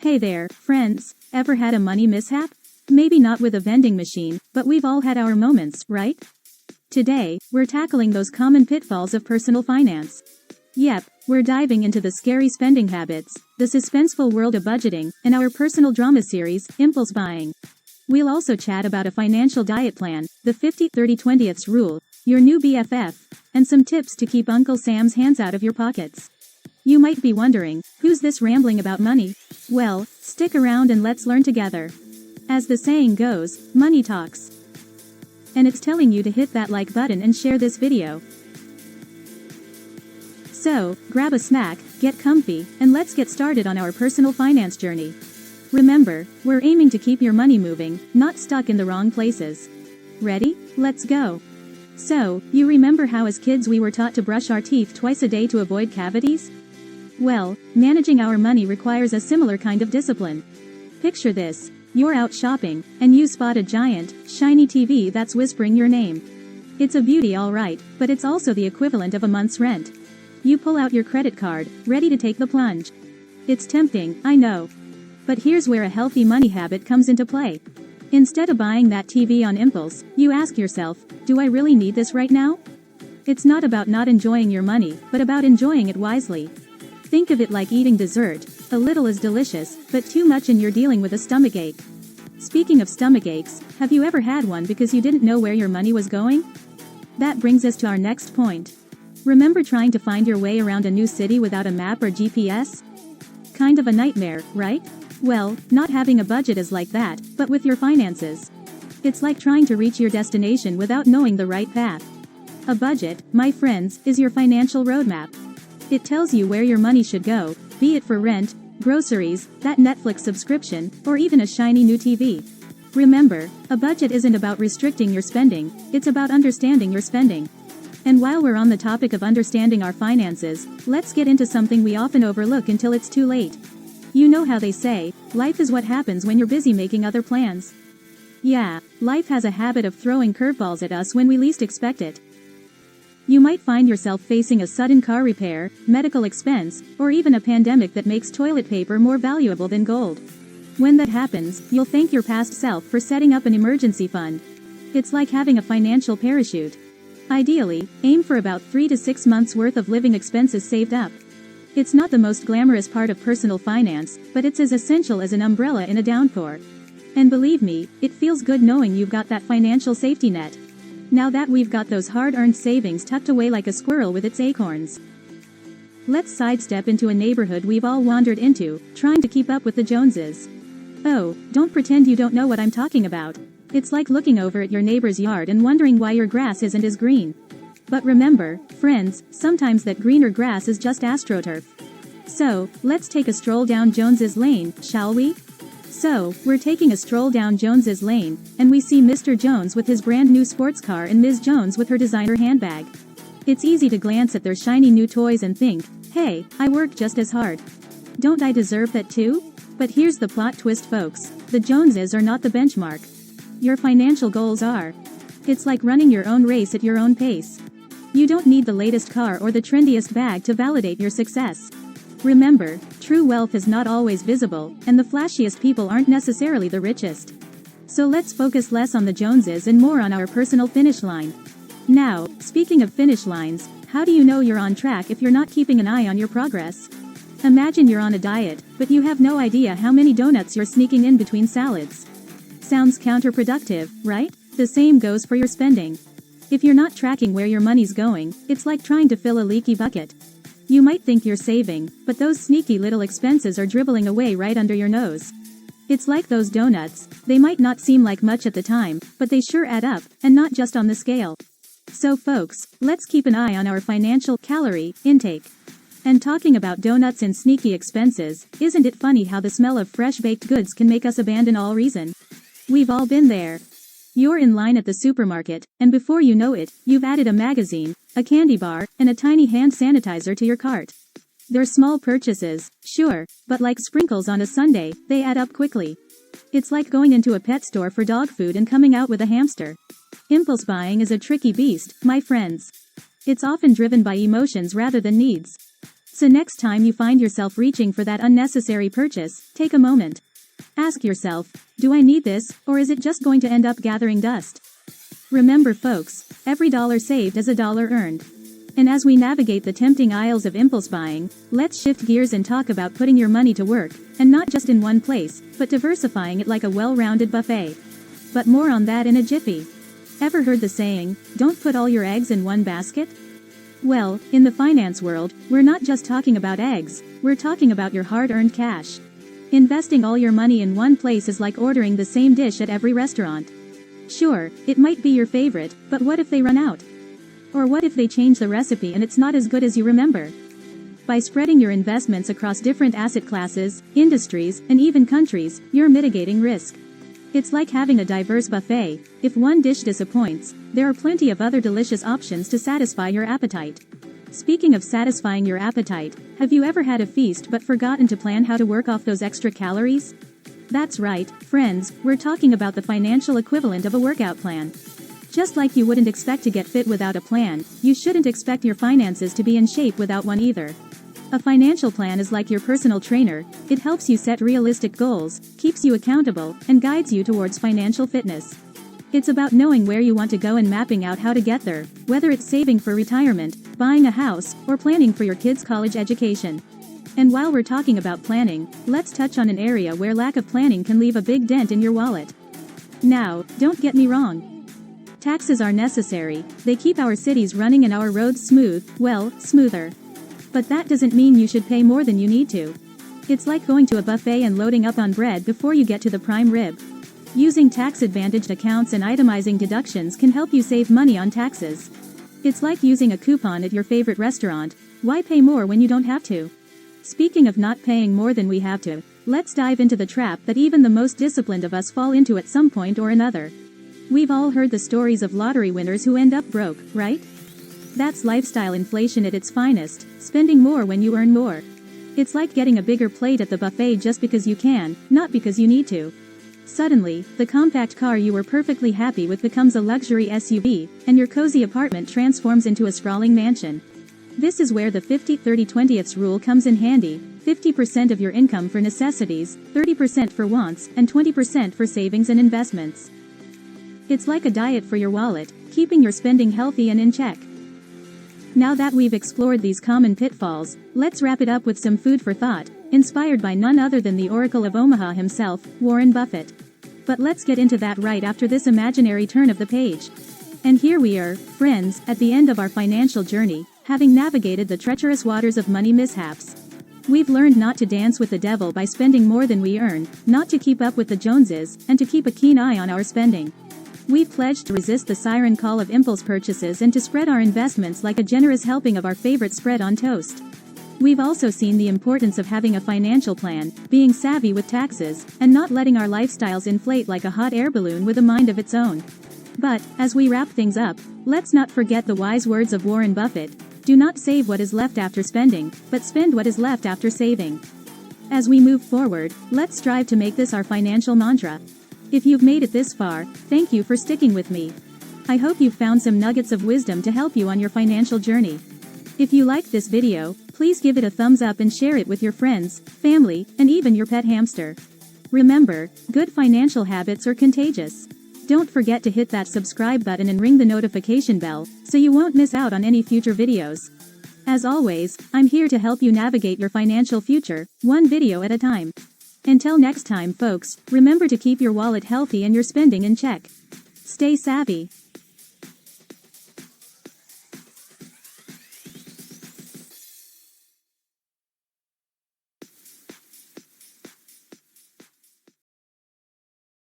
Hey there, friends. Ever had a money mishap? Maybe not with a vending machine, but we've all had our moments, right? Today, we're tackling those common pitfalls of personal finance. Yep, we're diving into the scary spending habits, the suspenseful world of budgeting, and our personal drama series, Impulse Buying. We'll also chat about a financial diet plan, the 50-30-20ths rule, your new BFF, and some tips to keep Uncle Sam's hands out of your pockets. You might be wondering, who's this rambling about money? Well, stick around and let's learn together. As the saying goes, money talks. And it's telling you to hit that like button and share this video. So, grab a snack, get comfy, and let's get started on our personal finance journey. Remember, we're aiming to keep your money moving, not stuck in the wrong places. Ready? Let's go. So, you remember how as kids we were taught to brush our teeth twice a day to avoid cavities? Well, managing our money requires a similar kind of discipline. Picture this. You're out shopping, and you spot a giant, shiny TV that's whispering your name. It's a beauty alright, but it's also the equivalent of a month's rent. You pull out your credit card, ready to take the plunge. It's tempting, I know. But here's where a healthy money habit comes into play. Instead of buying that TV on impulse, you ask yourself, do I really need this right now? It's not about not enjoying your money, but about enjoying it wisely. Think of it like eating dessert. A little is delicious, but too much and you're dealing with a stomachache. Speaking of stomach aches, have you ever had one because you didn't know where your money was going? That brings us to our next point. Remember trying to find your way around a new city without a map or GPS? Kind of a nightmare, right? Well, not having a budget is like that, but with your finances. It's like trying to reach your destination without knowing the right path. A budget, my friends, is your financial roadmap. It tells you where your money should go, be it for rent, groceries, that Netflix subscription, or even a shiny new TV. Remember, a budget isn't about restricting your spending, it's about understanding your spending. And while we're on the topic of understanding our finances, let's get into something we often overlook until it's too late. You know how they say, life is what happens when you're busy making other plans. Yeah, life has a habit of throwing curveballs at us when we least expect it. You might find yourself facing a sudden car repair, medical expense, or even a pandemic that makes toilet paper more valuable than gold. When that happens, you'll thank your past self for setting up an emergency fund. It's like having a financial parachute. Ideally, aim for about 3 to 6 months worth of living expenses saved up. It's not the most glamorous part of personal finance, but it's as essential as an umbrella in a downpour. And believe me, it feels good knowing you've got that financial safety net. Now that we've got those hard-earned savings tucked away like a squirrel with its acorns. Let's sidestep into a neighborhood we've all wandered into, trying to keep up with the Joneses. Oh, don't pretend you don't know what I'm talking about. It's like looking over at your neighbor's yard and wondering why your grass isn't as green. But remember, friends, sometimes that greener grass is just astroturf. So, let's take a stroll down Jones's Lane, shall we? So, we're taking a stroll down Jones's Lane, and we see Mr. Jones with his brand new sports car and Ms. Jones with her designer handbag. It's easy to glance at their shiny new toys and think, hey, I work just as hard. Don't I deserve that too? But here's the plot twist, folks. The Joneses are not the benchmark. Your financial goals are. It's like running your own race at your own pace. You don't need the latest car or the trendiest bag to validate your success. Remember, true wealth is not always visible, and the flashiest people aren't necessarily the richest. So let's focus less on the Joneses and more on our personal finish line. Now, speaking of finish lines, how do you know you're on track if you're not keeping an eye on your progress? Imagine you're on a diet, but you have no idea how many donuts you're sneaking in between salads. Sounds counterproductive, right? The same goes for your spending. If you're not tracking where your money's going, it's like trying to fill a leaky bucket. You might think you're saving, but those sneaky little expenses are dribbling away right under your nose. It's like those donuts, they might not seem like much at the time, but they sure add up, and not just on the scale. So folks, let's keep an eye on our financial calorie intake. And talking about donuts and sneaky expenses, isn't it funny how the smell of fresh baked goods can make us abandon all reason? We've all been there. You're in line at the supermarket, and before you know it, you've added a magazine, a candy bar, and a tiny hand sanitizer to your cart. They're small purchases, sure, but like sprinkles on a sundae, they add up quickly. It's like going into a pet store for dog food and coming out with a hamster. Impulse buying is a tricky beast, my friends. It's often driven by emotions rather than needs. So next time you find yourself reaching for that unnecessary purchase, take a moment. Ask yourself, do I need this, or is it just going to end up gathering dust? Remember folks, every dollar saved is a dollar earned. And as we navigate the tempting aisles of impulse buying, let's shift gears and talk about putting your money to work, and not just in one place, but diversifying it like a well-rounded buffet. But more on that in a jiffy. Ever heard the saying, don't put all your eggs in one basket? Well, in the finance world, we're not just talking about eggs, we're talking about your hard-earned cash. Investing all your money in one place is like ordering the same dish at every restaurant. Sure, it might be your favorite, but what if they run out? Or what if they change the recipe and it's not as good as you remember? By spreading your investments across different asset classes, industries, and even countries, you're mitigating risk. It's like having a diverse buffet. If one dish disappoints, there are plenty of other delicious options to satisfy your appetite. Speaking of satisfying your appetite, have you ever had a feast but forgotten to plan how to work off those extra calories? That's right, friends, we're talking about the financial equivalent of a workout plan. Just like you wouldn't expect to get fit without a plan, you shouldn't expect your finances to be in shape without one either. A financial plan is like your personal trainer. It helps you set realistic goals, keeps you accountable, and guides you towards financial fitness. It's about knowing where you want to go and mapping out how to get there, whether it's saving for retirement, buying a house, or planning for your kids' college education. And while we're talking about planning, let's touch on an area where lack of planning can leave a big dent in your wallet. Now, don't get me wrong. Taxes are necessary, they keep our cities running and our roads smoother. But that doesn't mean you should pay more than you need to. It's like going to a buffet and loading up on bread before you get to the prime rib. Using tax-advantaged accounts and itemizing deductions can help you save money on taxes. It's like using a coupon at your favorite restaurant. Why pay more when you don't have to? Speaking of not paying more than we have to, let's dive into the trap that even the most disciplined of us fall into at some point or another. We've all heard the stories of lottery winners who end up broke, right? That's lifestyle inflation at its finest, spending more when you earn more. It's like getting a bigger plate at the buffet just because you can, not because you need to. Suddenly, the compact car you were perfectly happy with becomes a luxury SUV, and your cozy apartment transforms into a sprawling mansion. This is where the 50-30-20ths rule comes in handy: 50% of your income for necessities, 30% for wants, and 20% for savings and investments. It's like a diet for your wallet, keeping your spending healthy and in check. Now that we've explored these common pitfalls, let's wrap it up with some food for thought, inspired by none other than the Oracle of Omaha himself, Warren Buffett. But let's get into that right after this imaginary turn of the page. And here we are, friends, at the end of our financial journey, having navigated the treacherous waters of money mishaps. We've learned not to dance with the devil by spending more than we earn, not to keep up with the Joneses, and to keep a keen eye on our spending. We've pledged to resist the siren call of impulse purchases and to spread our investments like a generous helping of our favorite spread on toast. We've also seen the importance of having a financial plan, being savvy with taxes, and not letting our lifestyles inflate like a hot air balloon with a mind of its own. But, as we wrap things up, let's not forget the wise words of Warren Buffett: do not save what is left after spending, but spend what is left after saving. As we move forward, let's strive to make this our financial mantra. If you've made it this far, thank you for sticking with me. I hope you've found some nuggets of wisdom to help you on your financial journey. If you liked this video, please give it a thumbs up and share it with your friends, family, and even your pet hamster. Remember, good financial habits are contagious. Don't forget to hit that subscribe button and ring the notification bell, so you won't miss out on any future videos. As always, I'm here to help you navigate your financial future, one video at a time. Until next time folks, remember to keep your wallet healthy and your spending in check. Stay savvy.